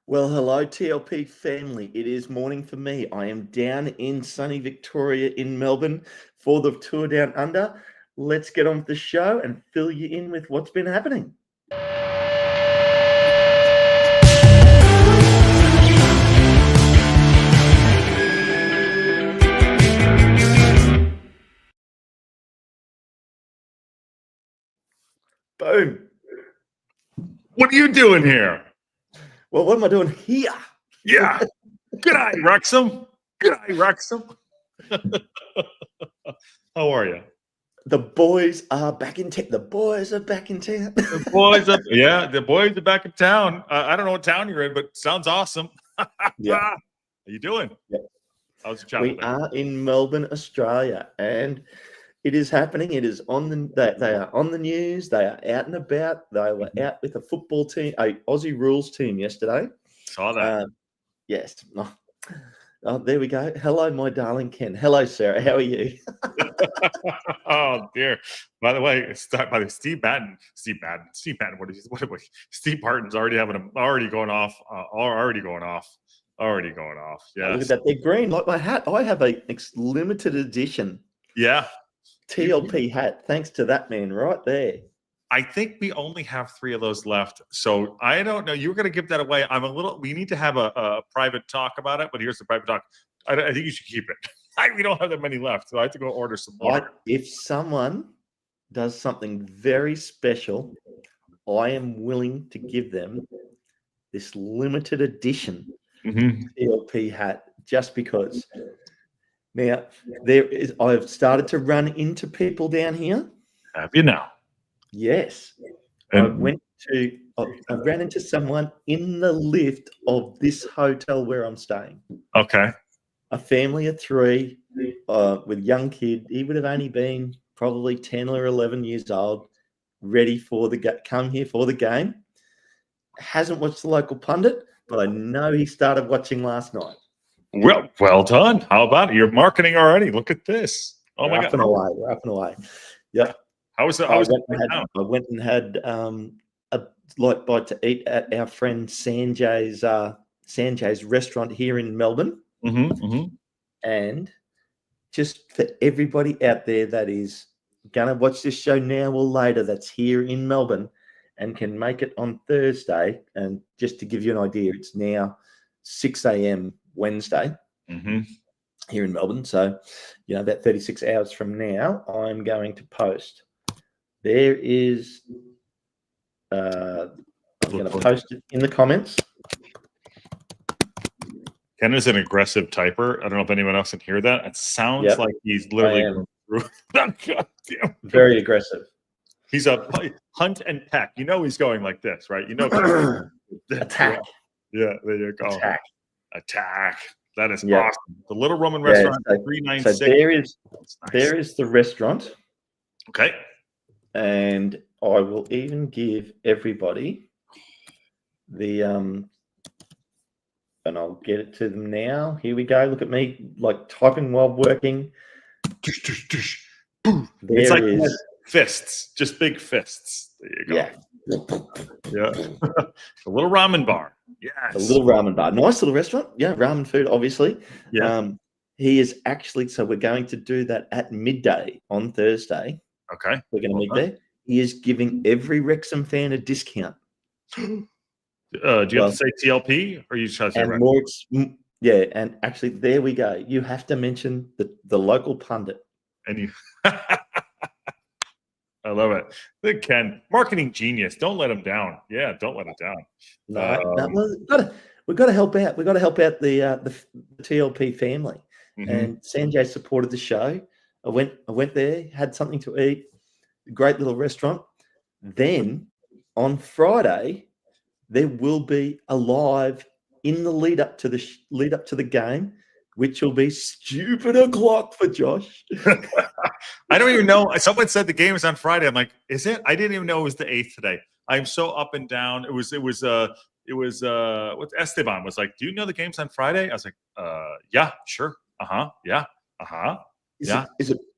Well, hello, TLP family. It is morning for me. I am down in sunny Victoria in Melbourne for the tour down under. Let's get on with the show and fill you in with what's been happening. Boom. What are you doing here? Well, what am I doing here? Yeah. G'day, Wrexham. G'day, Wrexham. How are you? The boys are back in town. The boys are back in town. The boys are back in town. I don't know what town you're in, but sounds awesome. Yeah. How you doing? Yeah. How's the travel? We are in Melbourne, Australia, and it is happening. It is on the. They are on the news. They are out and about. They were out with a football team, a Aussie Rules team yesterday. Saw that. Yes. Oh, there we go. Hello, my darling Ken. Hello, Sarah. How are you? Oh dear. By the way, Steve Madden. What is Steve Barton's already going off. Yeah. Look at that. They're green like my hat. I have a limited edition. Yeah. TLP hat. Thanks to that man right there. I think we only have 3 of those left. So I don't know. You were going to give that away. We need to have a private talk about it, but here's the private talk. I think you should keep it. We don't have that many left. So I have to go order some more. If someone does something very special, I am willing to give them this limited edition TLP hat just because. Now, I've started to run into people down here. Have you now? Yes. I ran into someone in the lift of this hotel where I'm staying. Okay. A family of 3 with young kid. He would have only been probably 10 or 11 years old, ready for come here for the game. Hasn't watched the Local Pundit, but I know he started watching last night. Well done. How about it? You're marketing already. Look at this. Oh my God. We're up and away. Yeah. I went and had a light bite to eat at our friend Sanjay's restaurant here in Melbourne. And just for everybody out there that is going to watch this show now or later that's here in Melbourne and can make it on Thursday, and just to give you an idea, it's now 6 a.m. Wednesday here in Melbourne. So, about 36 hours from now, I'm going to post. There is, I'm going to post it in the comments. Ken is an aggressive typer. I don't know if anyone else can hear that. It sounds like he's literally going through. Very aggressive. He's a hunt and peck. He's going like this, right? Attack. Yeah, there you go. Attack. That is awesome. The Little Roman Restaurant, 396. So there is the restaurant. Okay. And I will even give everybody the and I'll get it to them now. Here we go. Look at me, like typing while working. It's like fists, just big fists. There you go. Yeah. The Little Ramen Bar. Yes. The Little Ramen Bar. Nice little restaurant. Yeah, ramen food, obviously. Yeah. He is actually, so we're going to do that at midday on Thursday. Okay. We're going to meet there. He is giving every Wrexham fan a discount. Do you have to say TLP or you just have to say Wrexham? And actually, there we go. You have to mention the Local Pundit. And you I love it. Look, Ken, marketing genius. Don't let him down. Yeah, don't let him down. No, we've got to help out. We've got to help out the TLP family. And Sanjay supported the show. I went there, had something to eat. Great little restaurant. Then on Friday, there will be a live in the lead up to the game, which will be stupid o'clock for Josh. I don't even know. Someone said the game is on Friday. I'm like, is it? I didn't even know it was the 8th today. I'm so up and down. It was what Esteban was like, do you know the game's on Friday? I was like, yeah, sure. Yeah.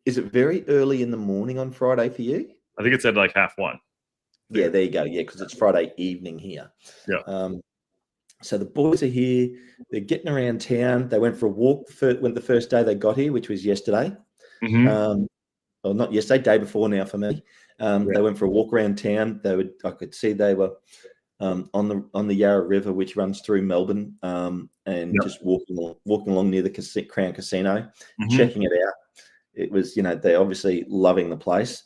Is it very early in the morning on Friday for you? I think it's at like 1:30. Yeah, there you go. Yeah, because it's Friday evening here. Yeah. So the boys are here. They're getting around town. They went for a walk when the first day they got here, which was yesterday. Well, not yesterday, day before now for me. They went for a walk around town. I could see they were on the Yarra River, which runs through Melbourne, and just walking along near the Crown Casino, checking it out. It was, they're obviously loving the place.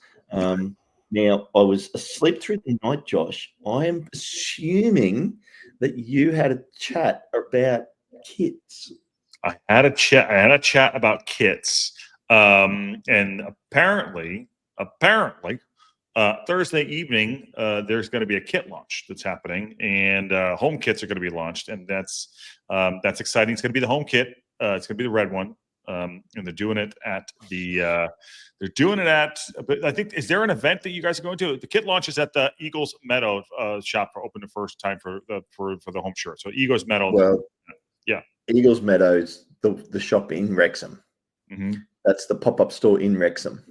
Now, I was asleep through the night, Josh. I am assuming that you had a chat about kits. I had a chat about kits, and apparently, Thursday evening, there's going to be a kit launch that's happening, and home kits are going to be launched, and that's exciting. It's going to be the home kit. It's going to be the red one, and they're doing it at the. I think, is there an event that you guys are going to? The kit launch is at the Eagles Meadow shop for open the first time for the home shirt. So Eagles Meadow. Well, yeah, Eagles Meadows, the shop in Wrexham. That's the pop-up store in Wrexham.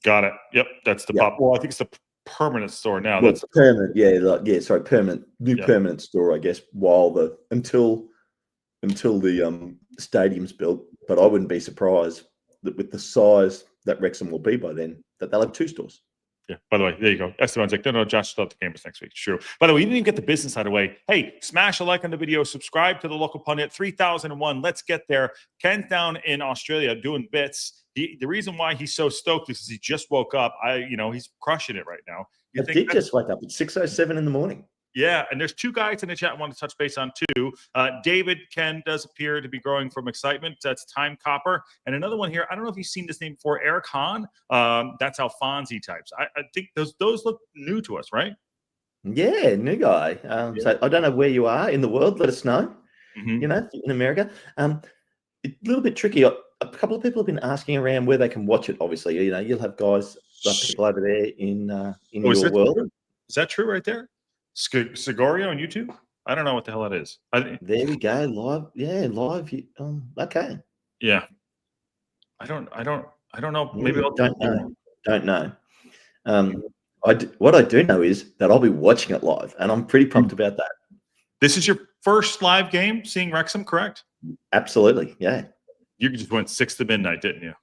Got it. Yep, that's the pop. Well, I think it's the permanent store now. Well, that's permanent. Permanent, permanent store, I guess. Until the stadium's built, but I wouldn't be surprised that with the size that Wrexham will be by then, that they'll have 2 stores. Yeah. By the way, there you go. Esteban's like, no, Josh, thought the game was next week. It's true. By the way, you didn't even get the business out of the way. Hey, smash a like on the video. Subscribe to the Local Pundit. 3001. Let's get there. Ken's down in Australia doing bits. The reason why he's so stoked is because he just woke up. He's crushing it right now. I did just wake up. It's 6:07 in the morning. Yeah, and there's 2 guys in the chat I want to touch base on too. David Ken does appear to be growing from excitement. That's Time Copper. And another one here, I don't know if you've seen this name before, Eric Hahn. That's Alfonsi types. I think those look new to us, right? Yeah, new guy. So I don't know where you are in the world. Let us know. In America. A little bit tricky. A couple of people have been asking around where they can watch it. Obviously, you'll have guys, people over there in your world. Is that true right there? Sigorio on YouTube? I don't know what the hell that is. There we go. Live. Yeah, live. Okay. Yeah. I don't know. Maybe I don't know. What I do know is that I'll be watching it live, and I'm pretty pumped about that. This is your first live game seeing Wrexham, correct? Absolutely. Yeah. You just went 6 to midnight, didn't you?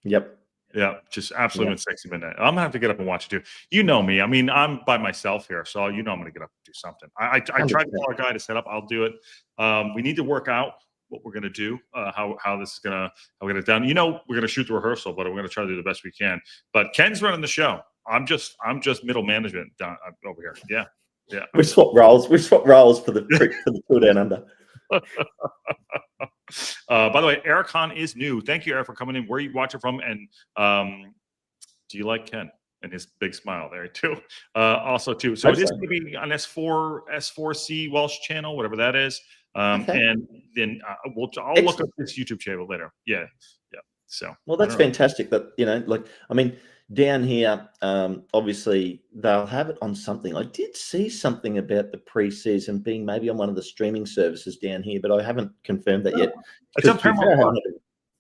Yep. Yeah, just absolutely went 6 to midnight. I'm gonna have to get up and watch it too. You know me. I mean, I'm by myself here, so I'm gonna get up and do something. I tried to tell our guy to set up. I'll do it. We need to work out what we're gonna do, how this is how we're gonna done. We're gonna shoot the rehearsal, but we're gonna try to do the best we can. But Ken's running the show. I'm just middle management down over here. Yeah. Yeah. We swap roles. For the tour down under. By the way, Eric Hahn is new. Thank you, Eric, for coming in. Where you watch it from, and do you like Ken and his big smile there too? Also too. So it is going to be on S4C Welsh channel, whatever that is. And then I'll look up this YouTube channel later. Yeah. So that's fantastic. That down here, obviously they'll have it on something. I did see something about the preseason being maybe on one of the streaming services down here, but I haven't confirmed that yet. It's on Paramount Plus.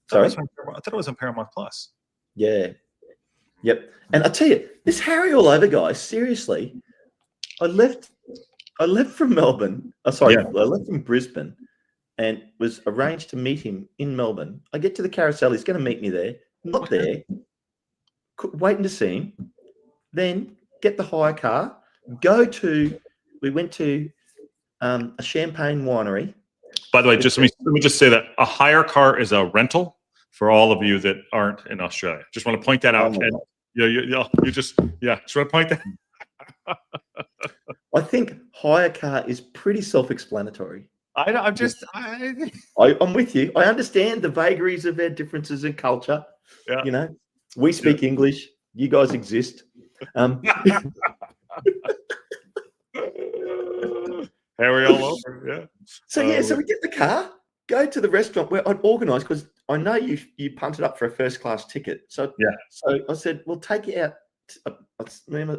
Sorry? I thought it was on Paramount Plus. Yeah. Yep. And I tell you, this Harry all over guy, seriously, I left from Melbourne. I left from Brisbane and was arranged to meet him in Melbourne. I get to the carousel. He's going to meet me there. Not there. Waiting to see him, then get the hire car, we went to a champagne winery. By the way, just let me just say that a hire car is a rental for all of you that aren't in Australia. Just want to point that out. And just want to point that. I think hire car is pretty self-explanatory. I'm with you. I understand the vagaries of our differences in culture. Yeah. We speak English. You guys exist. Harry all over. Yeah. So we get the car, go to the restaurant where I'd organised because I know you punted up for a first class ticket. So I said, we'll take you out.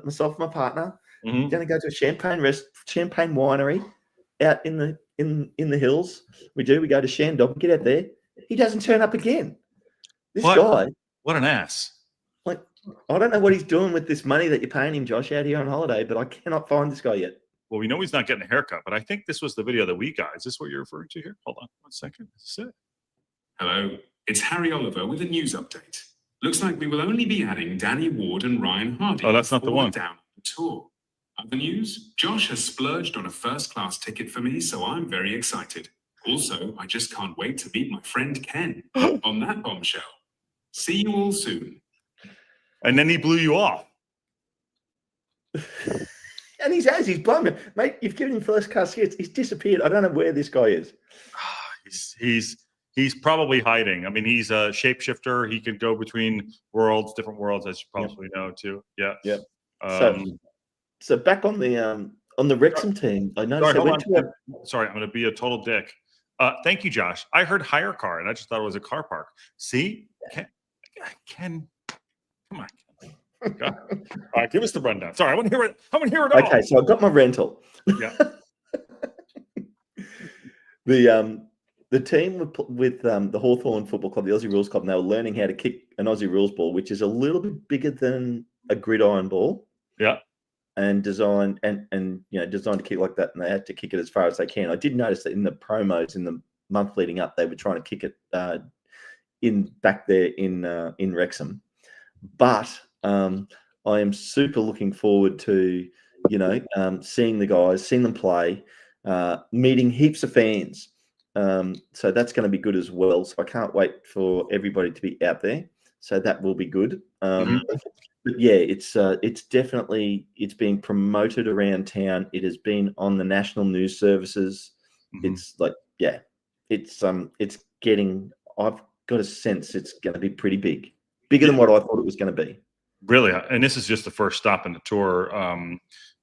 Myself and my partner. Going to go to a champagne winery out in the hills. We go to Shandong. Get out there. He doesn't turn up again. This guy. What an ass. I don't know what he's doing with this money that you're paying him, Josh, out here on holiday, but I cannot find this guy yet. Well, we know he's not getting a haircut, but I think this was the video that we got. Is this what you're referring to here? Hold on 1 second. Is this it? Hello, it's Harry Oliver with a news update. Looks like we will only be adding Danny Ward and Ryan Hardy. Oh, that's not the one. Down the tour. Other news, Josh has splurged on a first-class ticket for me, so I'm very excited. Also, I just can't wait to meet my friend Ken. On that bombshell. See you all soon. And then he blew you off. And he's blown me. Mate, you've given him first-class tickets. He's disappeared. I don't know where this guy is. He's probably hiding. I mean, he's a shapeshifter. He can go between worlds, different worlds, as you probably know too. Yeah. Yeah. So back on the Wrexham team, I noticed. Sorry, I'm going to be a total dick. Thank you, Josh. I heard hire car, and I just thought it was a car park. See, Ken, come on. All right, give us the rundown. Sorry, I want to hear it. I want to hear it all. Okay, so I've got my rental. Yeah. The team with the Hawthorn Football Club, the Aussie Rules Club, and they were learning how to kick an Aussie Rules ball, which is a little bit bigger than a gridiron ball. Yeah. And designed to kick like that, and they had to kick it as far as they can. I did notice that in the promos in the month leading up, they were trying to kick it back there in Wrexham. But I am super looking forward to seeing the guys, seeing them play, meeting heaps of fans. So that's going to be good as well. So I can't wait for everybody to be out there. So that will be good. But yeah, it's definitely being promoted around town. It has been on the national news services. It's like, yeah, it's getting. I've got a sense it's going to be pretty big, bigger than what I thought it was going to be. Really, and this is just the first stop in the tour.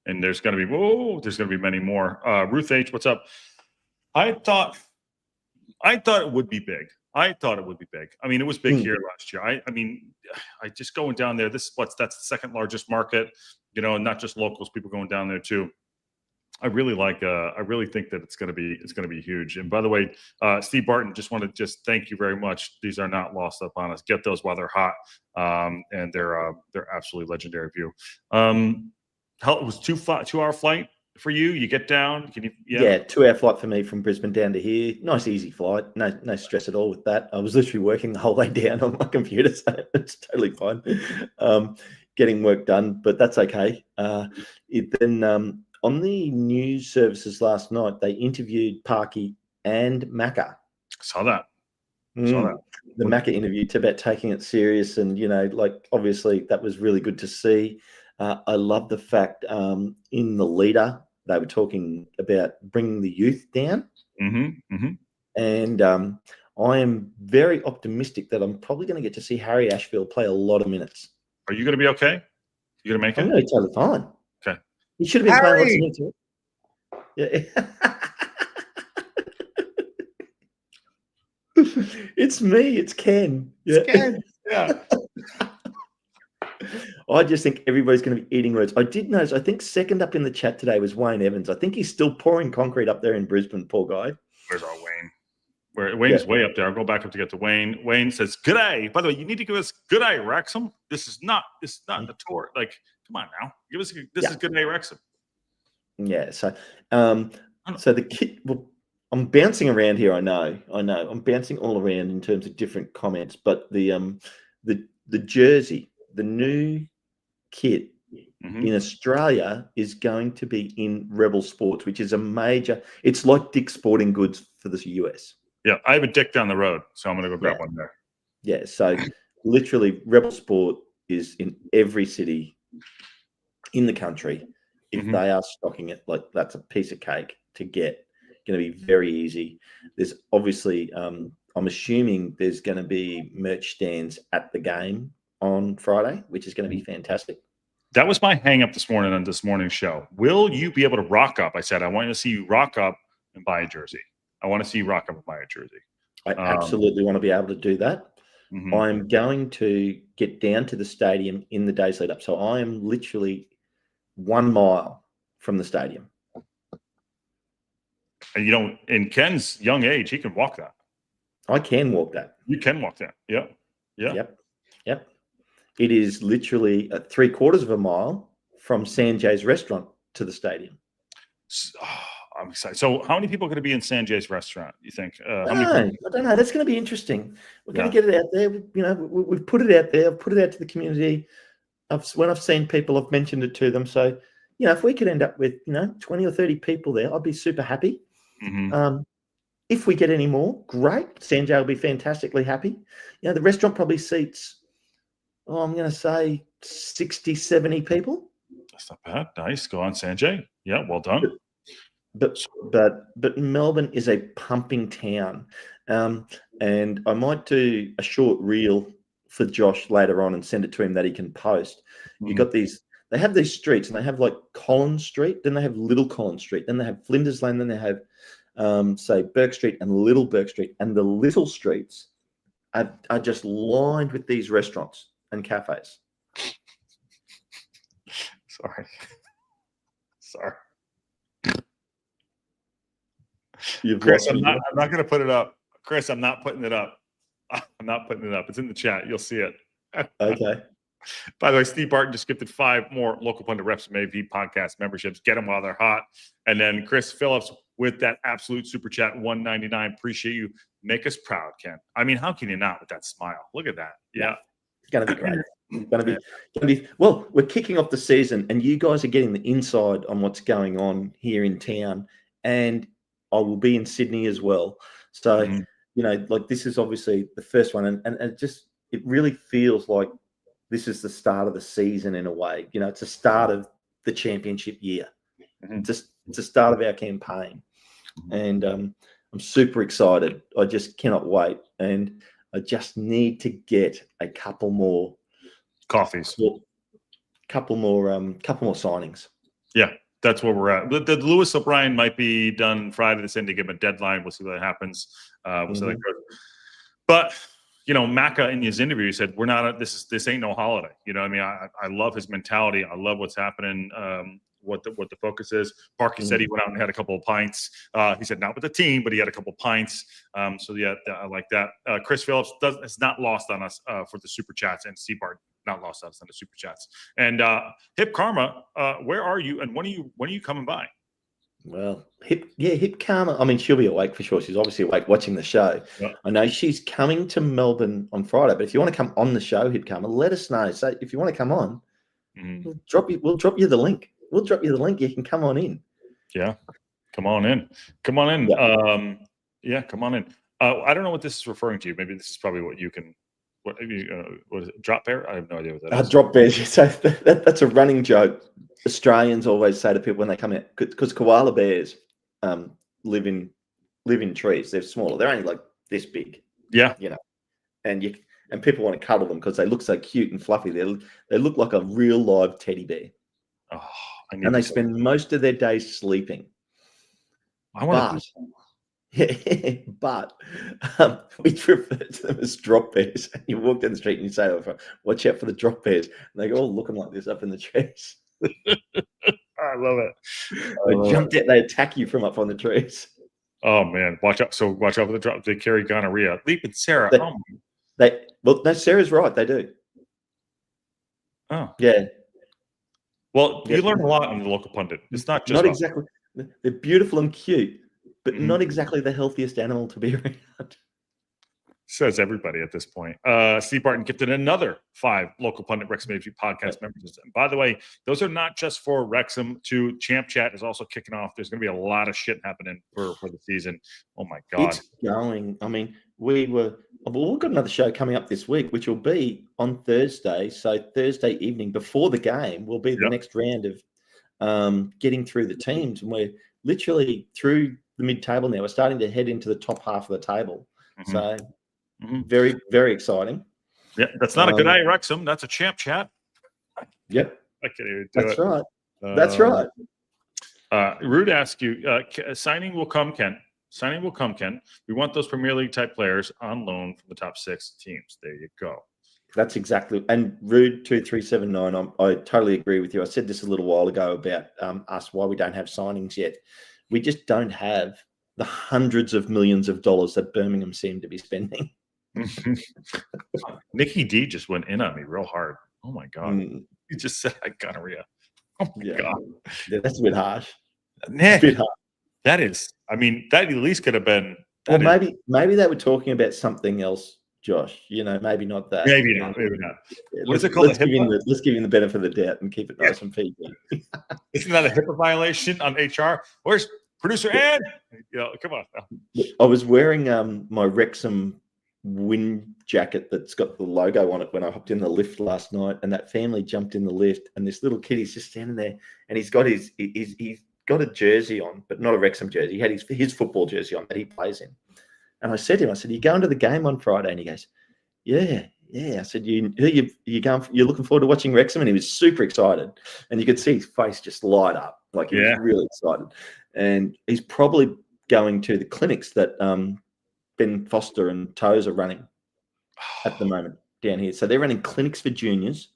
And there's going to be many more. Ruth H, what's up? I thought it would be big. I mean, it was big here last year. I mean, I just going down there. That's the second largest market, and not just locals, people going down there too. I really think that it's going to be huge. And by the way, Steve Barton, just want to thank you very much. These are not lost upon us. Get those while they're hot. And they're absolutely legendary view. It was 2-hour flight for you. You get down. Can you? Yeah, 2-hour flight for me from Brisbane down to here. Nice, easy flight. No stress at all with that. I was literally working the whole way down on my computer, so it's totally fine. Getting work done, but that's okay. On the news services last night, they interviewed Parky and Macca. Saw that. The Macca interview about taking it serious, and obviously that was really good to see. I love the fact in the leader they were talking about bringing the youth down, and I am very optimistic that I'm probably going to get to see Harry Ashfield play a lot of minutes. Are you going to be okay? You going to make it? I'm going to be totally fine. Okay. He should have been playing lots of minutes. Yeah. It's me. It's Ken. Yeah. It's Ken. Yeah. I just think everybody's going to be eating words. I did notice, I think second up in the chat today was Wayne Evans. I think he's still pouring concrete up there in Brisbane, poor guy. Where's our Wayne? Wayne's way up there. I'll go back up to get to Wayne. Wayne says, "G'day." By the way, you need to give us "G'day, Wrexham." This is not the tour. Like, come on now. Give us this is "G'day, Wrexham." Yeah. So, so the kid. Well, I'm bouncing around here. I know. I'm bouncing all around in terms of different comments, but the jersey, the new kit in Australia is going to be in Rebel Sports, which is a major. It's like Dick's Sporting Goods for the US. Yeah, I have a Dick down the road, so I'm going to go grab one there. Yeah, so literally Rebel Sport is in every city in the country. If they are stocking it, like that's a piece of cake to get. Going to be very easy. There's obviously, I'm assuming there's going to be merch stands at the game on Friday, which is going to be fantastic. That was my hang up this morning on this morning's show. Will you be able to rock up? I said, I want to see you rock up and buy a jersey. I want to see you rock up and buy a jersey. I absolutely want to be able to do that. I'm going to get down to the stadium in the days lead up. So I am literally 1 mile from the stadium. And in Ken's young age, he can walk that. I can walk that. You can walk that. Yeah. Yep. It is literally 3/4 of a mile from Sanjay's restaurant to the stadium. I'm excited. So, how many people are going to be in Sanjay's restaurant? You think? I don't know. That's going to be interesting. We're going to get it out there. We've put it out there. I've put it out to the community. When I've seen people, I've mentioned it to them. So, if we could end up with 20 or 30 people there, I'd be super happy. If we get any more, great. Sanjay will be fantastically happy. The restaurant probably seats, I'm going to say 60, 70 people. That's not bad. Nice. Go on, Sanjay. Yeah, well done. But Melbourne is a pumping town. And I might do a short reel for Josh later on and send it to him that he can post. You got they have these streets, and they have like Collins Street, then they have Little Collins Street, then they have Flinders Lane, then they have say Burke Street and Little Burke Street, and the little streets are just lined with these restaurants and cafes. Sorry. Chris, I'm not going to put it up. Chris, I'm not putting it up. I'm not putting it up. It's in the chat. You'll see it. Okay. By the way, Steve Barton just gifted 5 more Local Pundit Wrexham AV podcast memberships. Get them while they're hot. And then Chris Phillips with that absolute super chat, $1.99. Appreciate you. Make us proud, Ken. I mean, how can you not with that smile? Look at that. Yeah. It's going to be great. It's going to be well, we're kicking off the season, and you guys are getting the inside on what's going on here in town. And I will be in Sydney as well. So, this is obviously the first one. And it really feels like this is the start of the season in a way. It's the start of the championship year. It's the start of our campaign. And I'm super excited. I just cannot wait. And I just need to get a couple more coffees, couple more signings. Yeah. That's where we're at. The Lewis O'Brien might be done Friday. They said to give him a deadline. We'll see what happens. We'll see how that goes. But Macca in his interview said, "We're not. This ain't no holiday." I love his mentality. I love what's happening. What the focus is. Parky said he went out and had a couple of pints. He said not with the team, but he had a couple of pints. So yeah, I like that. Chris Phillips has not lost on us for the super chats, and Steve Barton not lost on us on the super chats. And Hip Karma, where are you? And when are you coming by? Well, Hip Karma. I mean, she'll be awake for sure. She's obviously awake watching the show. Yeah. I know she's coming to Melbourne on Friday. But if you want to come on the show, Hip Karma, let us know. So if you want to come on, we'll drop you the link. We'll drop you the link. You can come on in. Yeah, come on in. Yeah, come on in. I don't know what this is referring to. Maybe this is probably what you can. What is it? Drop bear? I have no idea what that is. Drop bears. So that's a running joke. Australians always say to people when they come out, because koala bears live in trees. They're smaller. They're only like this big. Yeah. And people want to cuddle them because they look so cute and fluffy. They look like a real live teddy bear. Oh, and they spend most of their days sleeping. But we refer to them as drop bears. And you walk down the street and you say, "Watch out for the drop bears." And they go all looking like this up in the trees. I love it. They jump out. They attack you from up on the trees. Oh man, watch out! So watch out for the drop. They carry gonorrhea. Leap and Sarah. No, Sarah's right. They do. Oh yeah. Well, you learn a lot in the Local Pundit. It's not just exactly. They're beautiful and cute, but not exactly the healthiest animal to be around. Says everybody at this point. Steve Barton gifted another 5 Local Pundit Wrexham AV podcast members. And by the way, those are not just for Wrexham. Champ Chat is also kicking off. There's going to be a lot of shit happening for the season. Oh my God. It's going. I mean, we've got another show coming up this week, which will be on Thursday. So Thursday evening before the game will be the next round of getting through the teams. And we're literally through the mid-table now. We're starting to head into the top half of the table. So very, very exciting. Yeah, that's not a good eye, Wrexham. That's a champ chat. Yep. I can't even do That's it. Right. That's right. Rude asks you, signing will come, Ken. Signing will come, Ken. We want those Premier League type players on loan from the top 6 teams. There you go. That's exactly. And Rude 2379, I totally agree with you. I said this a little while ago about us, why we don't have signings yet. We just don't have the hundreds of millions of dollars that Birmingham seem to be spending. Nicky D just went in on me real hard. Oh my God. He just said I gonorrhea. Oh my God. Yeah, that's a bit harsh. Nick, bit hard. that is. I mean, that at least could have been. Or maybe they were talking about something else, Josh. Maybe not that. Maybe not. Maybe not. Yeah, What is it called? Let's give him the benefit of the doubt and keep it nice and PG. Isn't that a HIPAA violation on HR? Where's producer Ed? Come on. I was wearing my Wrexham wind jacket that's got the logo on it when I hopped in the lift last night, and that family jumped in the lift, and this little kid, he's just standing there, and he's got he's got a jersey on, but not a Wrexham jersey. He had his football jersey on that he plays in. And I said to him, you going to the game on Friday? And he goes, yeah. I said, you're looking forward to watching Wrexham? And he was super excited. And you could see his face just light up. Like he was really excited. And he's probably going to the clinics that Ben Foster and Toes are running at the moment down here. So they're running clinics for juniors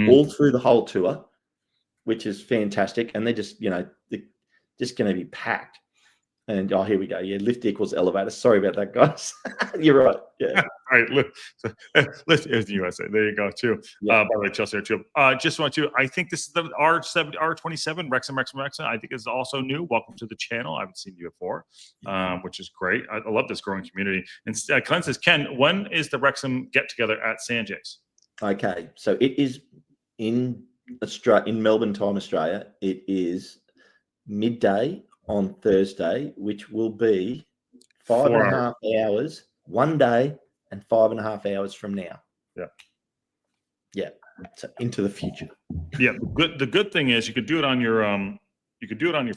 all through the whole tour, which is fantastic. And they're just, they're just going to be packed. And here we go. Yeah, lift equals elevator. Sorry about that, guys. You're right. Yeah. All right. Lift is the USA. There you go, too. Yeah. By the way, Chelsea, too. Just want to, I think this is the R27, Wrexham. I think is also new. Welcome to the channel. I haven't seen you before, which is great. I love this growing community. And Glenn says, Ken, when is the Wrexham get-together at Sanjay's? Okay. So it is in Melbourne time, Australia. It is midday on Thursday, which will be 5.5 hours, one day, and 5.5 hours from now. Yeah. So into the future. Yeah. The good thing is you could do it on your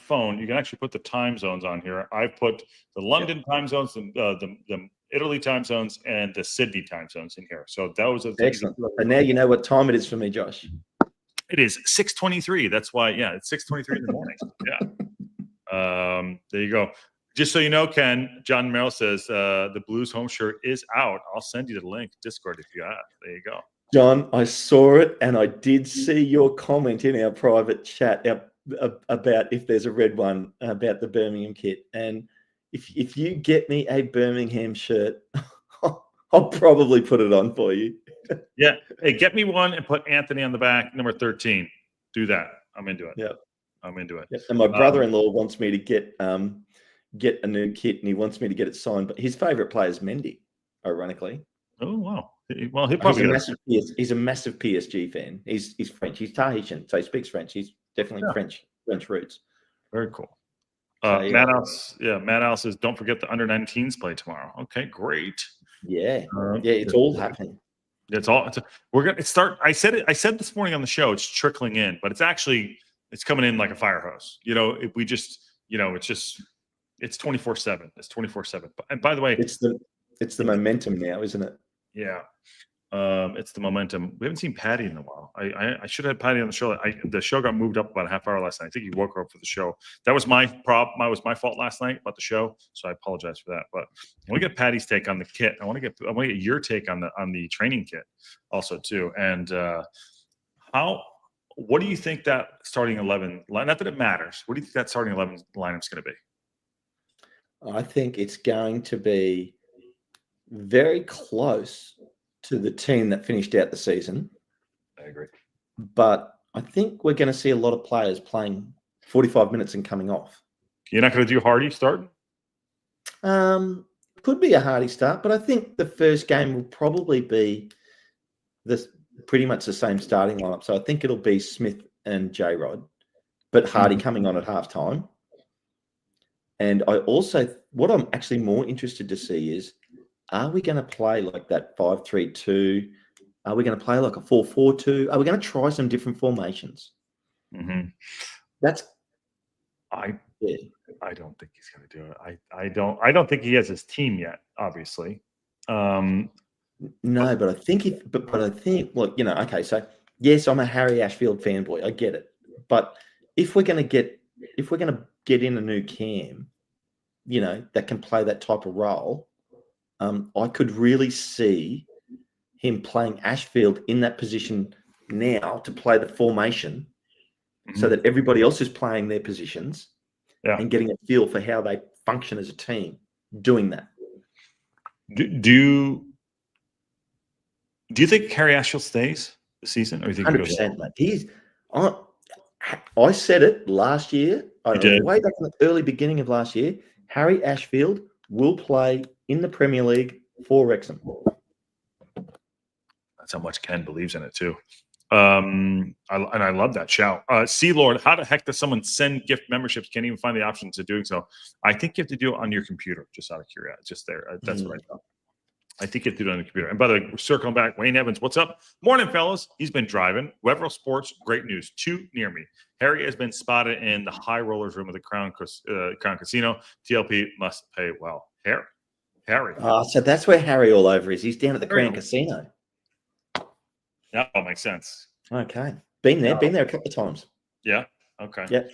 phone. You can actually put the time zones on here. I've put the London time zones, the Italy time zones, and the Sydney time zones in here. So those are excellent. And now you know what time it is for me, Josh. It is 6:23. That's why, it's 6:23 in the morning. Yeah. There you go. Just so you know, Ken, John Merrill says the Blues home shirt is out. I'll send you the link Discord if you got it. There you go. John, I saw it, and I did see your comment in our private chat about if there's a red one about the Birmingham kit. And if you get me a Birmingham shirt, I'll probably put it on for you. Yeah. Hey, get me one and put Anthony on the back, number 13. Do that. I'm into it. Yeah. I'm into it. Yep. And my brother-in-law wants me to get a new kit, and he wants me to get it signed. But his favourite player is Mendy, ironically. Oh wow! Well, he's a massive PSG fan. He's French. He's Tahitian, so he speaks French. He's definitely French roots. Very cool. Matt House says, "Don't forget the under-19s play tomorrow." Okay, great. Yeah, it's all happening. We're gonna start. I said this morning on the show. It's trickling in, but it's coming in like a fire hose. If we just, it's 24/7. It's 24/7. And by the way, it's the momentum now, isn't it? Yeah. It's the momentum. We haven't seen Patty in a while. I should have had Patty on the show. The show got moved up about a half hour last night. I think he woke her up for the show. That was my problem. It was my fault last night about the show, so I apologize for that. But I want to get Patty's take on the kit. I want to get your take on the training kit also too. And what do you think that starting 11? Not that it matters. What do you think that starting 11 lineup is going to be? I think it's going to be very close to the team that finished out the season. I agree. But I think we're going to see a lot of players playing 45 minutes and coming off. You're not going to do Hardy starting? Could be a Hardy start, but I think the first game will probably be pretty much the same starting lineup. So I think it'll be Smith and J-Rod, but Hardy coming on at halftime. And what I'm actually more interested to see is, are we going to play like that 5-3-2? Are we going to play like a 4-4-2? Are we going to try some different formations? Mm-hmm. I don't think he's going to do it. I don't think he has his team yet, obviously. No, but I think look, okay, so yes, I'm a Harry Ashfield fanboy. I get it. But if we're going to get in a new Cam, that can play that type of role, I could really see him playing Ashfield in that position now to play the formation, so that everybody else is playing their positions and getting a feel for how they function as a team doing that. Do you think Harry Ashfield stays this season, or do you think 100%, mate? I said it last year. way back in the early beginning of last year, Harry Ashfield will play in the Premier League for Wrexham. That's how much Ken believes in it too. I love that shout. Sea Lord, how the heck does someone send gift memberships? Can't even find the option to doing so. I think you have to do it on your computer, just out of curiosity. Just there. That's what I thought. I think you have to do it on the computer. And by the way, we're circling back. Wayne Evans, what's up? Morning, fellas. He's been driving. Webber Sports, great news. 2 near me. Harry has been spotted in the high rollers room of the Crown Casino. TLP must pay well. Harry. So that's where Harry all over is. He's down at the Crown Casino. That all makes sense. Okay. Been there a couple of times. Yeah. Okay. Yep.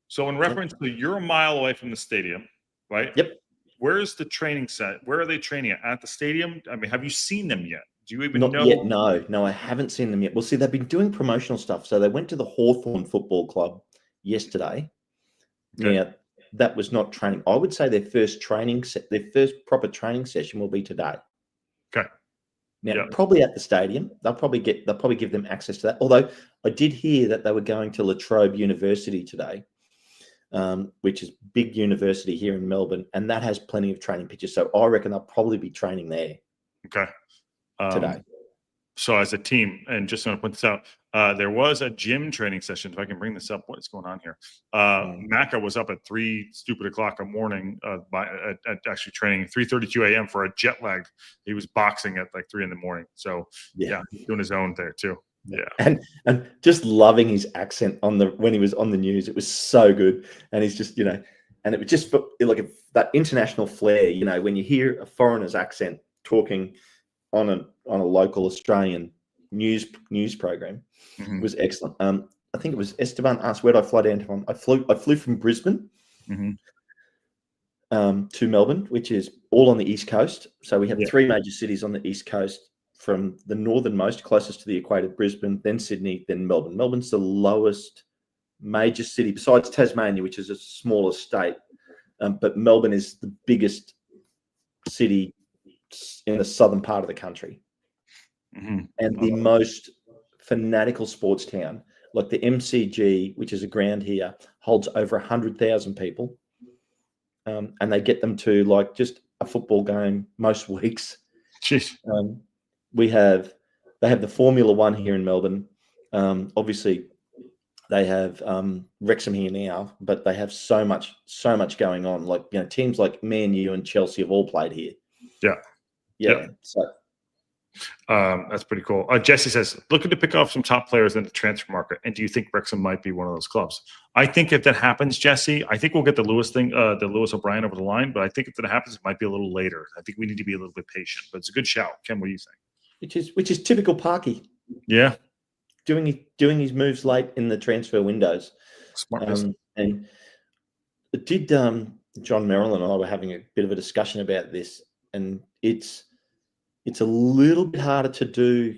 So in reference to you're a mile away from the stadium, right? Yep. Where's the training set? Where are they training at the stadium? I mean, have you seen them yet? Do you even know? Not yet. No, I haven't seen them yet. Well, see, they've been doing promotional stuff. So they went to the Hawthorn Football Club yesterday. Okay. Now, that was not training. I would say their first proper training session will be today. Okay. Now, probably at the stadium. They'll probably give them access to that. Although I did hear that they were going to La Trobe University today, which is a big university here in Melbourne, and that has plenty of training pitches. So I reckon they'll probably be training there. Okay. Today. So as a team, and just want to point this out, there was a gym training session. If I can bring this up, what's going on here? Macca was up at 3 o'clock in the morning at actually training 3:32 a.m. for a jet lag. He was boxing at like 3 in the morning. So yeah, doing his own there too. Yeah, and just loving his accent when he was on the news. It was so good, and he's just and it was just like that international flair. When you hear a foreigner's accent talking on a local Australian news program, was excellent. I think it was Esteban asked, where did I fly down from? I flew from Brisbane to Melbourne, which is all on the east coast. So we have 3 major cities on the east coast, from the northernmost, closest to the equator, Brisbane, then Sydney, then Melbourne. Melbourne's the lowest major city besides Tasmania, which is a smaller state, but Melbourne is the biggest city in the southern part of the country, and the most fanatical sports town. Like the MCG, which is a ground here, holds over 100,000 people, and they get them to like just a football game most weeks. Jeez. They have the Formula One here in Melbourne. Obviously, they have Wrexham here now, but they have so much going on. Like teams like Man U and Chelsea have all played here. Yeah. So that's pretty cool. Jesse says, looking to pick off some top players in the transfer market. And do you think Wrexham might be one of those clubs? I think if that happens, Jesse, I think we'll get the Lewis O'Brien over the line. But I think if that happens, it might be a little later. I think we need to be a little bit patient. But it's a good shout. Ken, what do you think? Which is typical Parky. Yeah. Doing his moves late in the transfer windows. Smart. And it did John Merrill and I were having a bit of a discussion about this, and it's a little bit harder to do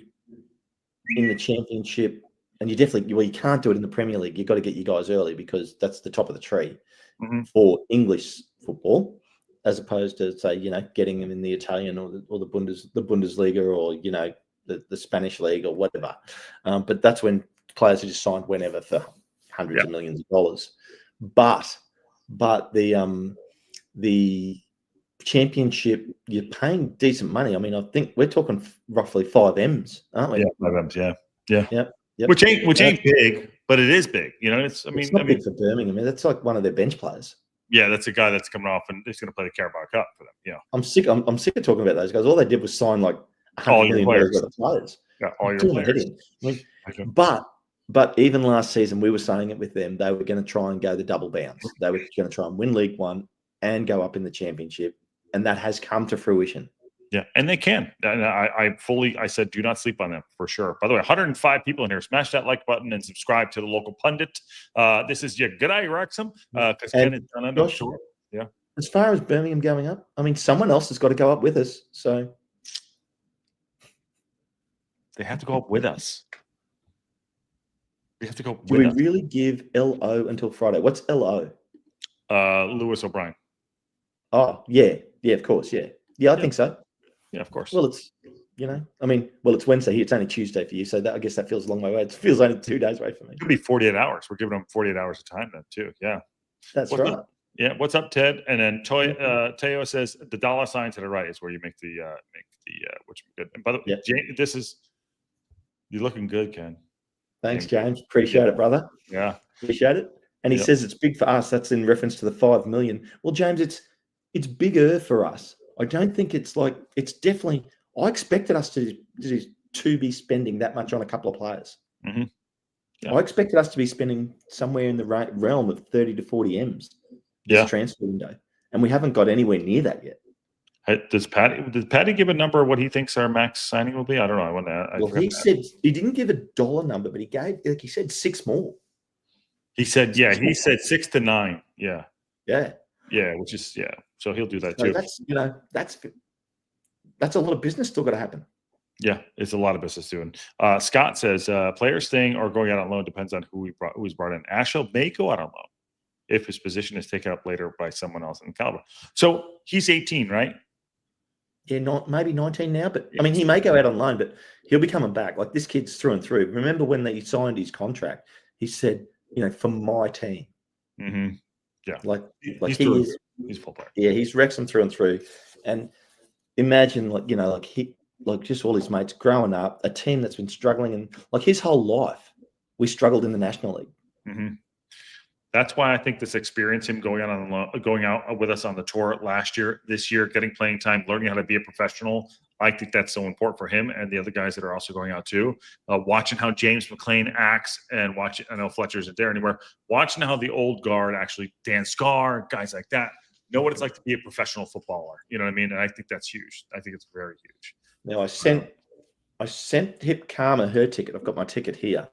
in the Championship, and you can't do it in the Premier League. You've got to get your guys early because that's the top of the tree for English football, as opposed to say getting them in the Italian or the Bundesliga or the Spanish league or whatever. But that's when players are just signed whenever for hundreds of millions of dollars. But the Championship, you're paying decent money. I mean, I think we're talking roughly 5 M's, aren't we? Yeah, 5 M's. Yeah. Yep. Which ain't big, but it is big. It's not big for Birmingham. I mean, that's like one of their bench players. Yeah, that's a guy that's coming off and he's going to play the Carabao Cup for them. Yeah. I'm sick of talking about those guys. All they did was sign like $100 million worth of players. Yeah, all your players. But even last season, we were saying it with them. They were going to try and go the double bounce. They were going to try and win League One and go up in the Championship. And that has come to fruition. Yeah, and they can. And I said, do not sleep on them for sure. By the way, 105 people in here. Smash that like button and subscribe to the Local Pundit. This is your good eye, Wrexham. Because Ken is done under short. Yeah. As far as Birmingham going up, I mean, someone else has got to go up with us. So they have to go up with us. We have to go. Do we really give LO until Friday? What's LO? Lewis O'Brien. Oh yeah, of course, yeah. I think so. Yeah, of course. Well, it's it's Wednesday here. It's only Tuesday for you, so I guess that feels a long way away. It feels only 2 days away for me. It could be 48 hours. We're giving them 48 hours of time then too. Yeah. That's What's right. up? Yeah, what's up, Ted? And then Teo says the dollar sign to the right is where you make the which is good. And by the way, Yep. you're looking good, Ken. Thanks, James. Appreciate it, brother. Yeah, appreciate it. And he says it's big for us. That's in reference to the 5 million. Well, James, it's bigger for us. I don't think it's definitely. I expected us to be spending that much on a couple of players. Mm-hmm. Yeah. I expected us to be spending somewhere in the realm of 30 to 40 M's this transfer window, and we haven't got anywhere near that yet. Does Patty give a number of what he thinks our max signing will be? I don't know. He said he didn't give a dollar number, but he said 6 more. He said 6 to 9. Yeah. Which is So he'll do that too. That's a lot of business still got to happen. Yeah, it's a lot of business doing. Scott says players staying or going out on loan depends on who's brought in. Asheville may go out on loan if his position is taken up later by someone else in Calvin. So he's 18, right? Yeah, maybe 19 now, but I mean, he may go out on loan, but he'll be coming back. Like, this kid's through and through. Remember when he signed his contract? He said, for my team. Mm-hmm. Yeah, he's full player. Yeah, he's Wrexham through and through. And imagine, just all his mates growing up, a team that's been struggling, and his whole life, we struggled in the National League. Mm-hmm. That's why I think this experience, him going out with us on the tour last year, this year, getting playing time, learning how to be a professional, I think that's so important for him and the other guys that are also going out too. Watching how James McLean acts and watching, I know Fletcher isn't there anymore, watching how the old guard actually, Dan Scar, guys like that, know what it's like to be a professional footballer. You know what I mean? And I think that's huge. I think it's very huge. Now, I sent Hip Karma her ticket. I've got my ticket here.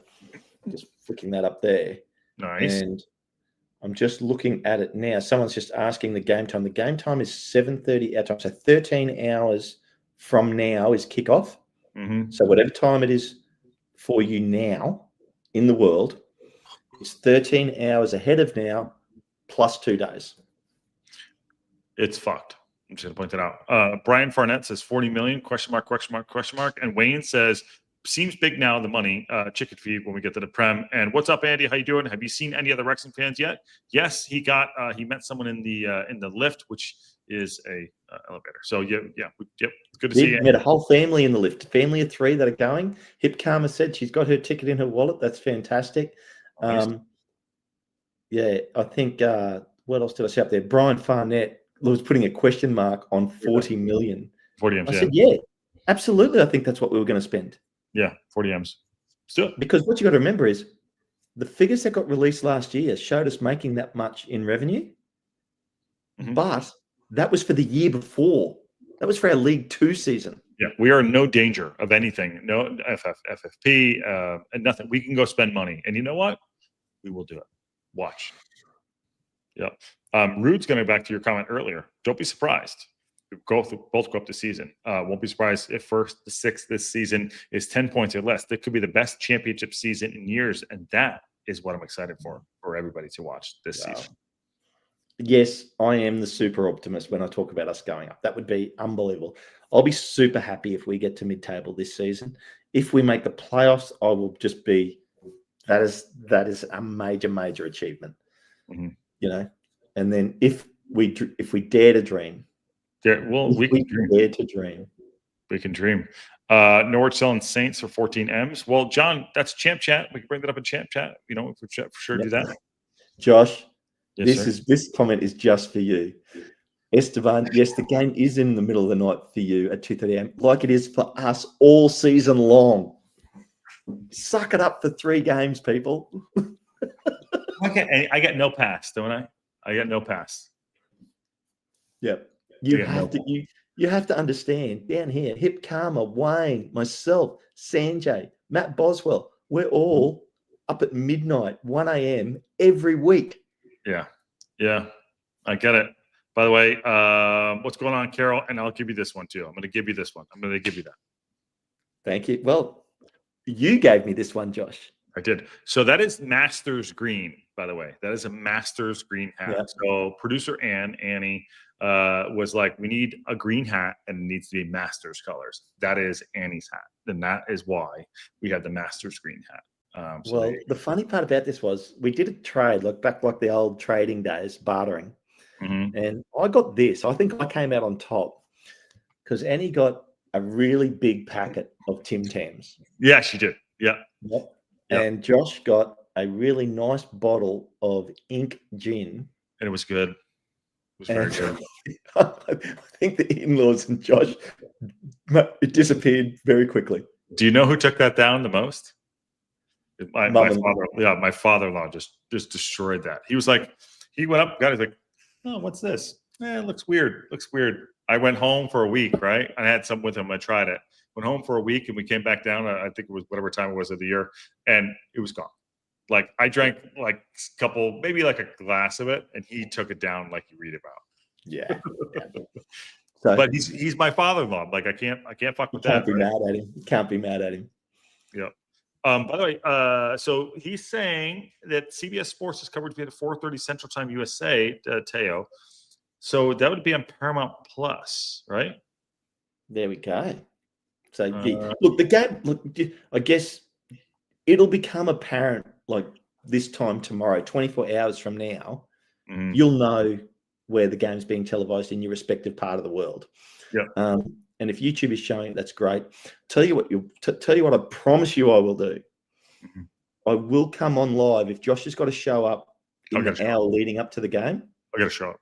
Just flicking that up there. Nice. And I'm just looking at it now. Someone's just asking the game time. The game time is 7:30 our time. So 13 hours from now is kickoff. Mm-hmm. So whatever time it is for you now in the world, it's 13 hours ahead of now plus 2 days. It's fucked. I'm just going to point that out. Brian Farnett says 40 million, question mark. And Wayne says, seems big now, the money, chicken feed when we get to the Prem. And what's up, Andy? How you doing? Have you seen any other Wrexham fans yet? Yes, he met someone in the lift, which is a elevator. So good to see you. Met a whole family in the lift. Family of 3 that are going. Hip Karma said she's got her ticket in her wallet. That's fantastic. Nice. I think what else did I see up there? Brian Farnett was putting a question mark on 40 million. 40 M's. I said, absolutely. I think that's what we were going to spend. Yeah, 40 M's. Still, because what you got to remember is the figures that got released last year showed us making that much in revenue, but that was for the year before. That was for our League 2 season. Yeah, we are in no danger of anything. No FFP, and nothing. We can go spend money, and you know what? We will do it. Watch. Yep. Rude's going back to your comment earlier. Don't be surprised. Both go up the season. Won't be surprised if first the 6th this season is 10 points or less. That could be the best championship season in years, and that is what I'm excited for everybody to watch this season. Yes, I am the super optimist when I talk about us going up. That would be unbelievable. I'll be super happy if we get to mid-table this season. If we make the playoffs, I will just be. That is a major achievement. Mm-hmm. And then if we dare to dream. We can dare to dream. We can dream. Norwich selling Saints for 14 M's. Well, John, that's Champ Chat. We can bring that up in Champ Chat. For sure do that. Josh, yes, this comment is just for you. Esteban, yes, the game is in the middle of the night for you at 2:30 a.m. like it is for us all season long. Suck it up for 3 games, people. I get no pass, don't I? I get no pass. Yep. You have to understand down here, Hip Karma, Wayne, myself, Sanjay, Matt Boswell, we're all up at midnight, 1 a.m. every week. Yeah. I get it. By the way, what's going on, Carol? And I'll give you this one too. I'm going to give you this one. I'm going to give you that. Thank you. Well, you gave me this one, Josh. I did. So that is Masters Green, by the way. That is a Masters Green hat. Yeah. So producer Annie, was like, we need a green hat and it needs to be Masters colors. That is Annie's hat. And that is why we had the Masters Green hat. Well, the funny part about this was we did a trade, back like the old trading days, bartering. And I got this. I think I came out on top because Annie got a really big packet of Tim Tams. Yeah, she did. Yeah. Yep. And Josh got a really nice bottle of Ink Gin. And it was good. It was very good. I think the in-laws and Josh, it disappeared very quickly. Do you know who took that down the most? My father-in-law just destroyed that. He was like, he went up, he's like, oh, what's this? It looks weird. I went home for a week, right? I had some with him. I tried it. Went home for a week, and we came back down. I think it was whatever time it was of the year, and it was gone. Like I drank like a couple, maybe like a glass of it, and he took it down like you read about. Yeah. So, but he's my father-in-law. Like I can't fuck with that. Can't be mad at him. Yeah. By the way, so he's saying that CBS Sports is covered via 4:30 Central Time USA, Teo. So that would be on Paramount Plus, right? There we go. So look, the game. Look, I guess it'll become apparent like this time tomorrow, 24 hours from now. You'll know where the game's being televised in your respective part of the world. Yeah. And if YouTube is showing it, that's great. Tell you what I promise you I will do. I will come on live. If Josh has got to show up in the hour leading up to the game, I got to show up.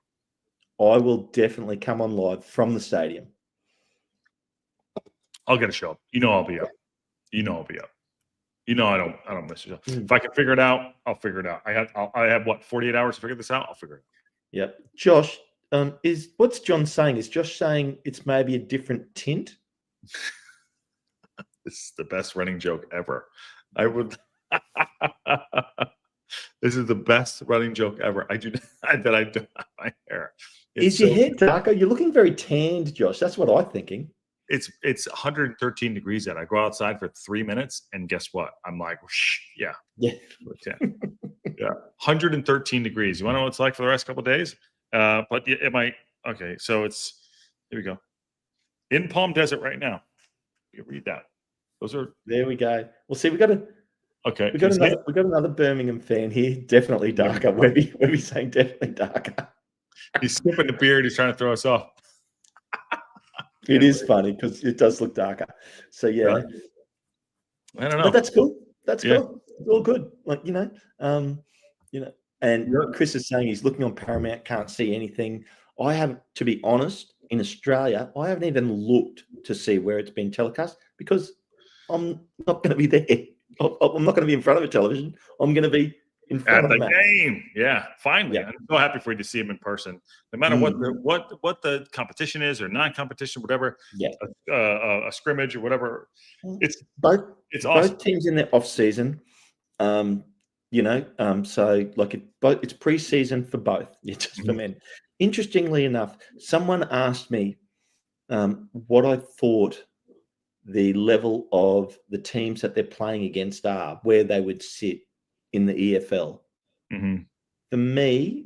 I will definitely come on live from the stadium. I'll get a show up. I'll be up. I'll be up. I don't miss it. If I can figure it out, I'll figure it out. I have what, 48 hours to figure this out? I'll figure it out. Yep. Josh, what's John saying? Is Josh saying it's maybe a different tint? This is the best running joke ever. This is the best running joke ever. I don't have my hair. Is your hair darker? You're looking very tanned, Josh. That's what I'm thinking. It's 113 degrees out. I go outside for 3 minutes, and guess what? I'm like, yeah. 113 degrees. You want to know what it's like for the rest couple of days? But it might. Okay, so here we go. In Palm Desert right now. You read that. There we go. Well, see, we got another Birmingham fan here. Definitely darker. Webby saying definitely darker. He's skipping the beard. He's trying to throw us off. It is funny because it does look darker. So yeah, I don't know. But that's cool. That's cool. It's all good. And Chris is saying he's looking on Paramount, can't see anything. I have, to be honest, in Australia, I haven't even looked to see where it's been telecast because I'm not going to be there. I'm not going to be in front of a television. I'm going to be in front of the game. Yeah, finally. Yeah. I'm so happy for you to see him in person. No matter what the competition is or non-competition, whatever. Yeah. A scrimmage or whatever. It's awesome. Both teams in their off season. So it's preseason for both. Just for men. Interestingly enough, someone asked me what I thought the level of the teams that they're playing against are, where they would sit in the EFL. For me,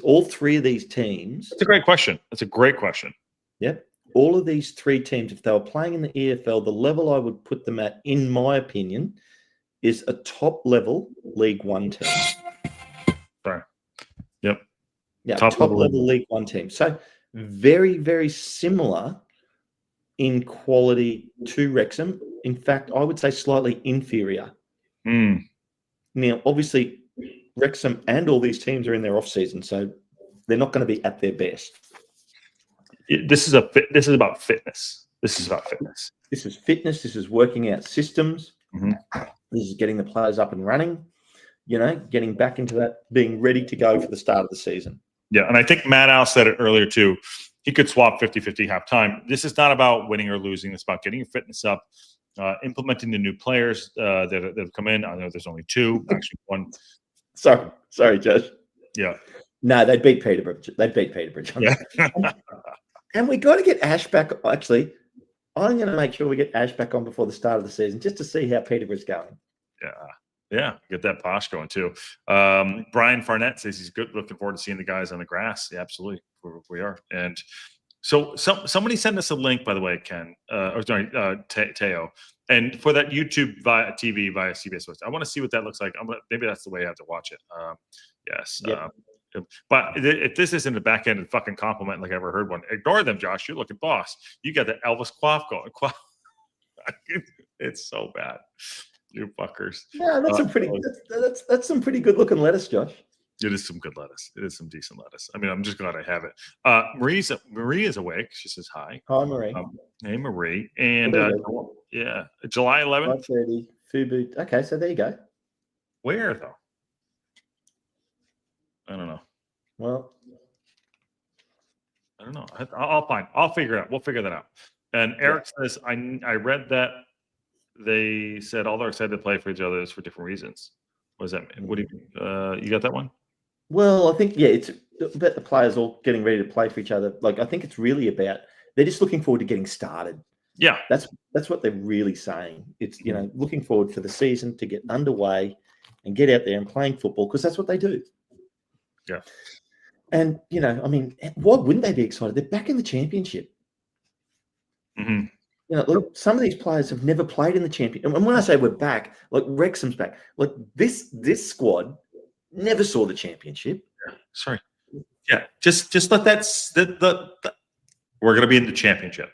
all three of these teams. That's a great question. Yep. All of these three teams, if they were playing in the EFL, the level I would put them at, in my opinion, is a top level League One team. Sorry. Yep. Yeah, top level League One team. So very, very similar in quality to Wrexham. In fact, I would say slightly inferior. Now, obviously, Wrexham and all these teams are in their off season, so they're not going to be at their best. This is about fitness. This is fitness. This is working out systems. This is getting the players up and running. Getting back into that, being ready to go for the start of the season. Yeah, and I think Matt Al said it earlier too. He could swap 50-50 halftime. This is not about winning or losing. It's about getting your fitness up, implementing the new players that have come in. I know there's only two, actually one. Sorry, Josh. Yeah. No, they beat Peterborough. Yeah. And we got to get Ash back. Actually, I'm going to make sure we get Ash back on before the start of the season just to see how Peterborough's going. Yeah, get that posh going too. Brian Farnett says he's good. Looking forward to seeing the guys on the grass. Yeah, absolutely, we are. And so somebody sent us a link, by the way, Ken, Teo, And for that YouTube via TV via CBS Sports, I want to see what that looks like. Maybe that's the way I have to watch it. Yes. Yep. But if this isn't a backhanded fucking compliment like I ever heard one, ignore them, Josh. You're looking boss. You got the Elvis quaff going. It's so bad. You fuckers. Yeah, that's some pretty. That's some pretty good looking lettuce, Josh. It is some good lettuce. It is some decent lettuce. I mean, I'm just glad I have it. Marie is awake. She says hi. Hi, Marie. Hey, Marie. And yeah, July 11th. 5:30. Fubu. Okay, so there you go. Where though? I don't know. Well, I don't know. I'll find. I'll figure it out. We'll figure that out. And Eric says, I read that they said all they're excited to play for each other is for different reasons. What does that mean? What do you got that one? Well, I think it's about the players all getting ready to play for each other. Like I think it's really about they're just looking forward to getting started. Yeah, that's what they're really saying. It's looking forward for the season to get underway and get out there and playing football because that's what they do. Yeah, and I mean, why wouldn't they be excited? They're back in the championship. Mm-hmm. Look, some of these players have never played in the championship. And when I say we're back, like Wrexham's back, like this squad never saw the championship. Sorry. Yeah, just let that. We're going to be in the championship.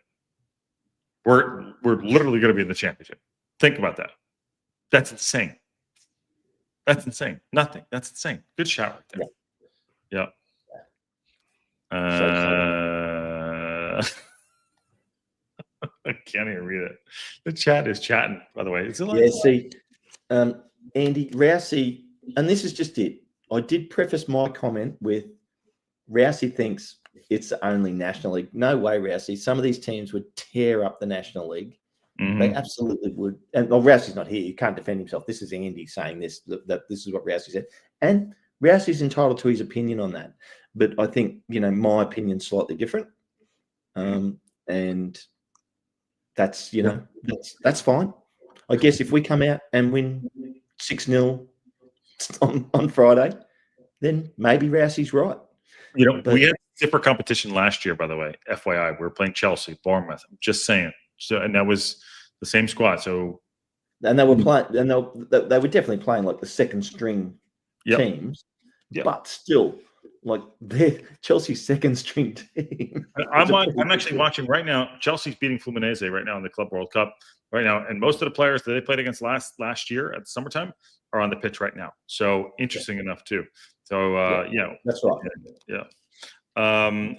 We're literally going to be in the championship. Think about that. That's insane. That's insane. Nothing. That's insane. Good shot right there. Yeah. I can't even read it. The chat is chatting, by the way. See, Andy, Rousey, and this is just it. I did preface my comment with Rousey thinks it's the only National League. No way, Rousey. Some of these teams would tear up the National League. Mm-hmm. They absolutely would. And Rousey's not here. He can't defend himself. This is Andy saying this, that this is what Rousey said. And Rousey's entitled to his opinion on that. But I think, my opinion's slightly different. And that's, that's fine. I guess if we come out and win 6-0 on Friday, then maybe Rousey's right. We had different competition last year, by the way. FYI, we were playing Chelsea, Bournemouth. I'm just saying. So, and that was the same squad. So, and they were playing, and they were definitely playing like the second string teams, but still, like they're Chelsea's second string team. I'm actually watching right now. Chelsea's beating Fluminense right now in the Club World Cup right now, and most of the players that they played against last year at the summertime are on the pitch right now. So interesting enough too. So that's right. Yeah.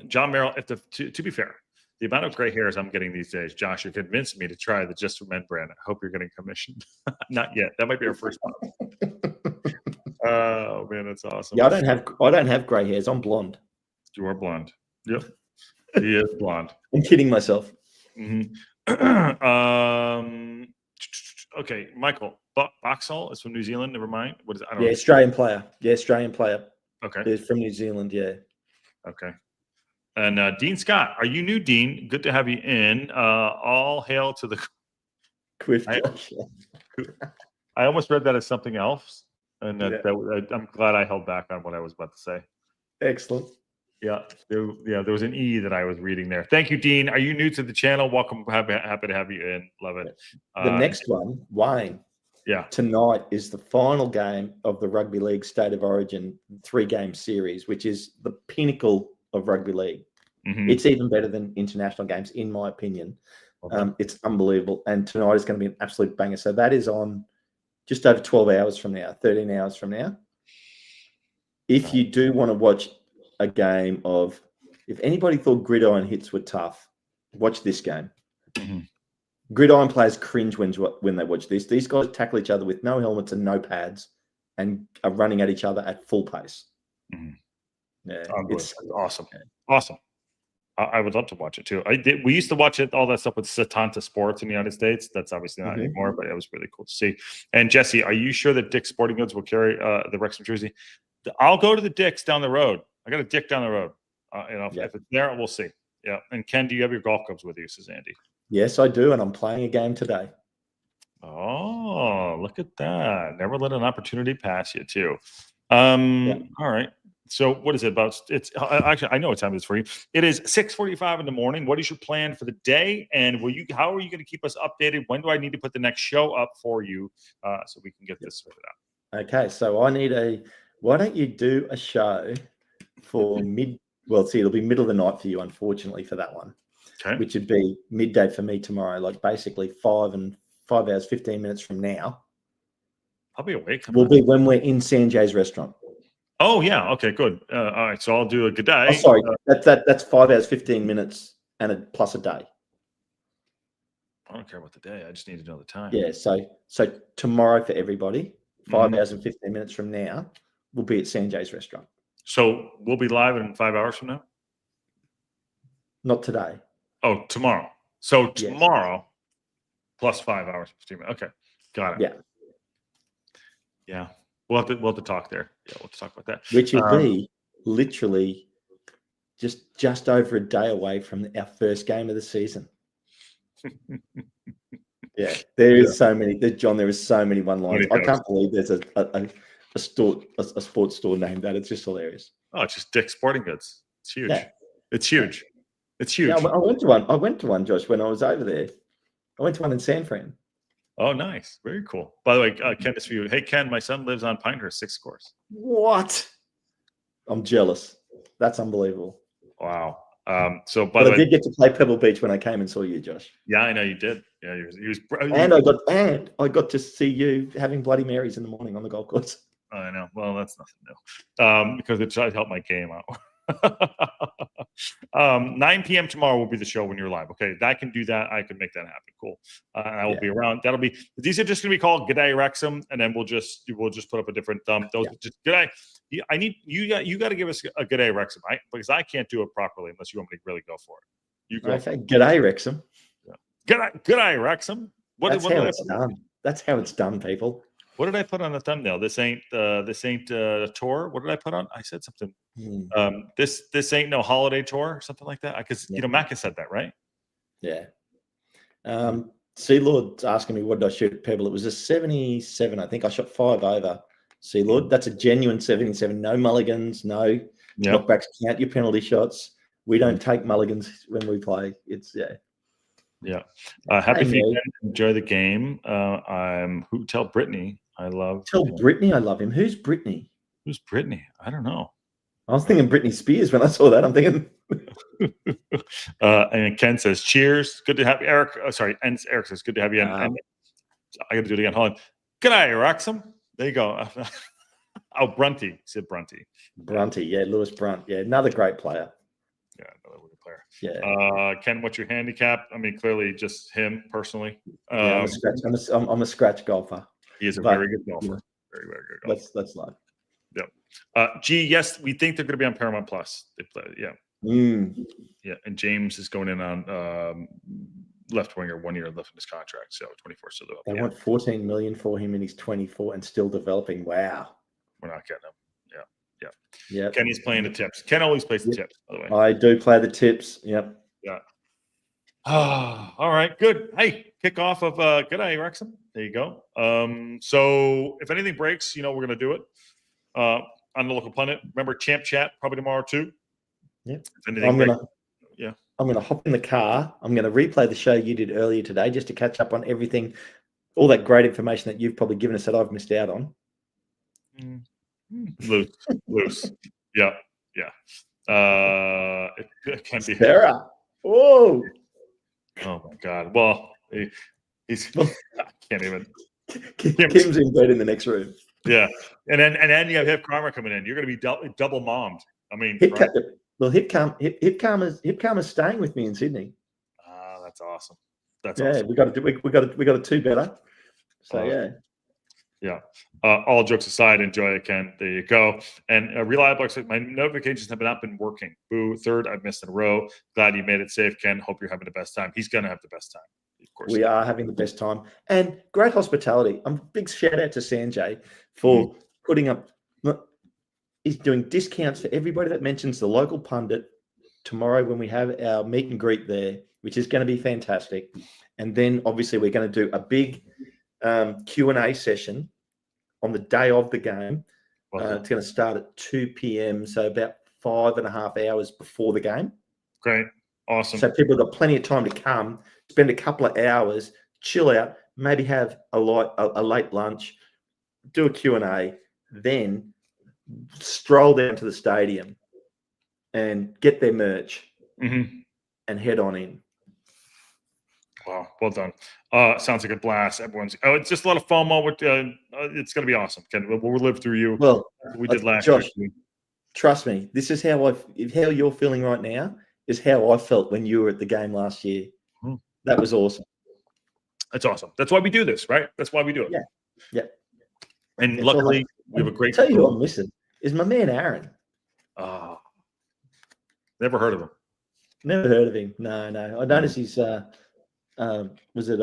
John Merrill, to be fair, the amount of gray hairs I'm getting these days, Josh, you're convincing me to try the Just for Men brand. I hope you're getting commissioned. Not yet. That might be our first one. Oh man, that's awesome. Yeah, I don't have gray hairs. I'm blonde. You are blonde. Yep. He is blonde. I'm kidding myself. Mm-hmm. Okay, Michael Boxall is from New Zealand. Never mind. What is it? I don't know. Australian player. Yeah, Australian player. Okay. He's from New Zealand. Yeah. Okay. And Dean Scott, are you new, Dean? Good to have you in. All hail to the Quiff. I almost read that as something else, and I'm glad I held back on what I was about to say. Excellent. Yeah, there was an E that I was reading there. Thank you, Dean. Are you new to the channel? Welcome. Happy to have you in. Love it. The next one, Wayne. Yeah. Tonight is the final game of the Rugby League State of Origin 3-game series, which is the pinnacle of rugby league. Mm-hmm. It's even better than international games, in my opinion. Okay. It's unbelievable. And tonight is going to be an absolute banger. So that is on just over 12 hours from now, 13 hours from now. If you do want to watch a game of, if anybody thought gridiron hits were tough, watch this game. Mm-hmm. Gridiron players cringe when they watch this. These guys tackle each other with no helmets and no pads and are running at each other at full pace. Mm-hmm. Yeah, it's awesome. Awesome. I would love to watch it too. We used to watch all that stuff with Satanta Sports in the United States. That's obviously not anymore, but it was really cool to see. And Jesse, are you sure that Dick's Sporting Goods will carry the Wrexham jersey? I'll go to the Dick's down the road. I got a Dick down the road. If it's there, we'll see. Yeah. And Ken, do you have your golf clubs with you? Says Andy. Yes, I do, and I'm playing a game today. Oh, look at that! Never let an opportunity pass you, too. All right. So what is it about? It's actually, I know what time it is for you. It is 6:45 in the morning. What is your plan for the day? And how are you going to keep us updated? When do I need to put the next show up for you so we can get this sorted out? Okay, so why don't you do a show for it'll be middle of the night for you, unfortunately, for that one. Okay. Which would be midday for me tomorrow, like basically 5 hours, 15 minutes from now. I'll be awake. Will be when we're in Sanjay's restaurant. Oh, yeah. Okay, good. All right, so I'll do a good day. Oh, sorry, that's 5 hours, 15 minutes and plus a day. I don't care about the day. I just need to know the time. Yeah, so tomorrow for everybody, 5 hours and 15 minutes from now, we'll be at Sanjay's restaurant. So we'll be live in 5 hours from now? Not today. Oh, tomorrow. So tomorrow plus 5 hours, 15 minutes. Okay, got it. Yeah. Yeah. We'll have to talk there. Yeah, we'll have to talk about that. Which will be literally just over a day away from our first game of the season. Yeah, there is so many. John, there is so many one-liners. I can't believe there's a sports store named that. It's just hilarious. Oh, it's just Dick's Sporting Goods. It's huge. Yeah. It's huge. It's huge. Yeah, I went to one, Josh, when I was over there. I went to one in San Fran. Oh, nice. Very cool. By the way, Ken, this for you. Hey, Ken, my son lives on Pinehurst, 6 course. What? I'm jealous. That's unbelievable. Wow. I did get to play Pebble Beach when I came and saw you, Josh. Yeah, I know you did. Yeah, he was and I got to see you having Bloody Marys in the morning on the golf course. I know. Well, that's nothing new. Because it tried to help my game out. 9 p.m. tomorrow will be the show when you're live. Okay, I can do that. I can make that happen. Cool. And I will be around. These are just going to be called G'day Wrexham, and then we'll just put up a different just G'day. I need you got to give us a G'day Wrexham, right? Because I can't do it properly unless you want me to really go for it. You go. Okay, G'day Wrexham. Yeah. G'day Wrexham. That's how it's done. That's how it's done, people. What did I put on the thumbnail? This ain't a tour. What did I put on? I said something. This ain't no holiday tour or something like that. Because Mac has said that, right? Yeah. Sea Lord's asking me what did I shoot at Pebble. It was a 77. I think I shot 5 over. Sea Lord. That's a genuine 77. No mulligans. No knockbacks. Count your penalty shots. We don't take mulligans when we play. It's Yeah. Happy weekend. Enjoy the game. Tell Brittany Brittany I love him. Who's Brittany? Who's Brittany? I don't know. I was thinking Britney Spears when I saw that. I'm thinking. And Ken says, cheers. Good to have you. Eric says, good to have you. And I got to do it again. Hold on. G'day, Wrexham. There you go. Brunty. He said Brunty. Brunty. Yeah, Lewis Brunt. Yeah, another great player. Yeah, another good player. Yeah. Ken, what's your handicap? I mean, clearly just him personally. I'm a scratch golfer. He is a very good golfer. Very, very good golfer. That's live. Yep. Yes, we think they're going to be on Paramount Plus. They play, yeah. Yeah, and James is going in on left winger, 1 year left in his contract, so 24 still developing. They want $14 million for him, and he's 24 and still developing. Wow. We're not getting him. Yeah. Kenny's playing the tips. Ken always plays the tips, by the way. I do play the tips. Yep. Yeah. All right, good. Hey, kickoff of G'day Wrexham. There you go. So if anything breaks, we're going to do it on the Local Pundit. Remember Champ Chat probably tomorrow too. Yeah. I'm gonna hop in the car. I'm gonna replay the show you did earlier today just to catch up on everything, all that great information that you've probably given us that I've missed out on. Loose. Yeah. It can be. Sarah. Whoa. Oh my God. Well, he's. I can't even. Kim's in bed in the next room. Yeah, and then you have Hip Karma coming in. You're going to be double mommed. I mean, Hip Karma's staying with me in Sydney. That's awesome. We got to do better. So yeah. All jokes aside, enjoy it, Ken. There you go. And reliable. My notifications have not been working. Boo. Third, I've missed in a row. Glad you made it safe, Ken. Hope you're having the best time. He's going to have the best time. Of course. We are having the best time and great hospitality. Big shout out to Sanjay for putting up. He's doing discounts for everybody that mentions the Local Pundit tomorrow when we have our meet and greet there, which is going to be fantastic. And then obviously we're going to do a big Q&A session on the day of the game It's going to start at 2 p.m, so about 5.5 hours before the game. Great. Awesome. So people have got plenty of time to come, spend a couple of hours, chill out, maybe have a late lunch, do a Q&A, then stroll down to the stadium and get their merch and head on in. Wow, well done. Sounds like a blast. It's just a lot of FOMO. It's going to be awesome. Ken, we'll live through you. Well, we did last Josh, year. Trust me, this is how you're feeling right now is how I felt when you were at the game last year. That was awesome. That's awesome. That's why we do this, right? That's why we do it. Yeah. And luckily, we have a great. I'll tell you who I'm missing is my man Aaron. Oh, never heard of him. Never heard of him. No. I noticed he's was it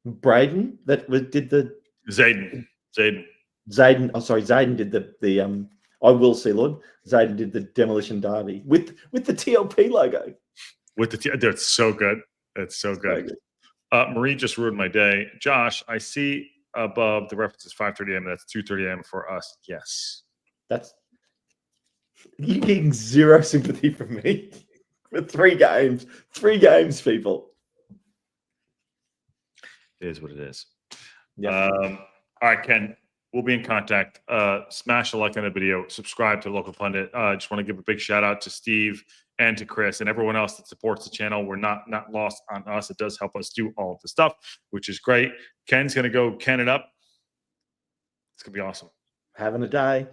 Braden that did the Zayden. Zayden. Oh, sorry, Zayden did the I will see Lord. Zayden did the demolition derby with the TLP logo. That's so good. That's so good. Marie just ruined my day. Josh, I see above the reference is 5:30 a.m. That's 2:30 a.m. for us. Yes. You're getting zero sympathy from me for 3 games. 3 games, people. It is what it is. Yeah. All right, Ken. We'll be in contact. Smash a like on the video. Subscribe to Local Pundit. Just want to give a big shout out to Steve and to Chris and everyone else that supports the channel. We're not lost on us. It does help us do all of the stuff, which is great. Ken's going to go Ken it up. It's going to be awesome. Having a day.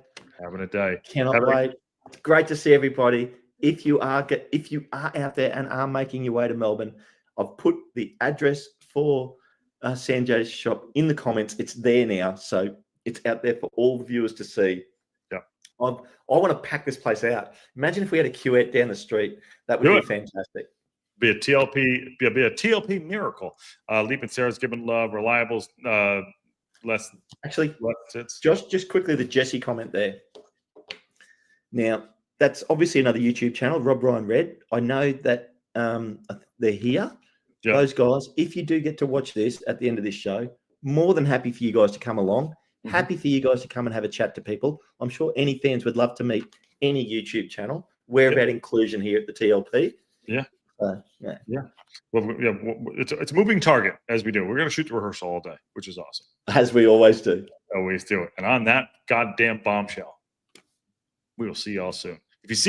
Cannot wait. It's great to see everybody. If you are out there and are making your way to Melbourne, I've put the address for Sanjay's shop in the comments. It's there now, so it's out there for all the viewers to see. Yeah, I want to pack this place out. Imagine if we had a queue out down the street. That would be fantastic. Be a TLP miracle. Leap and Sarah's giving love. Reliables. Less. Actually, just quickly the Jesse comment there. Now that's obviously another YouTube channel, Rob Ryan Red. I know that they're here. Yeah. Those guys, if you do get to watch this at the end of this show, more than happy for you guys to come along. Happy for you guys to come and have a chat to people. I'm sure any fans would love to meet any YouTube channel. We're about inclusion here at the TLP. Yeah. Well, it's a moving target as we do. We're going to shoot the rehearsal all day, which is awesome. As we always do. Always do it. And on that goddamn bombshell, we will see y'all soon. If you see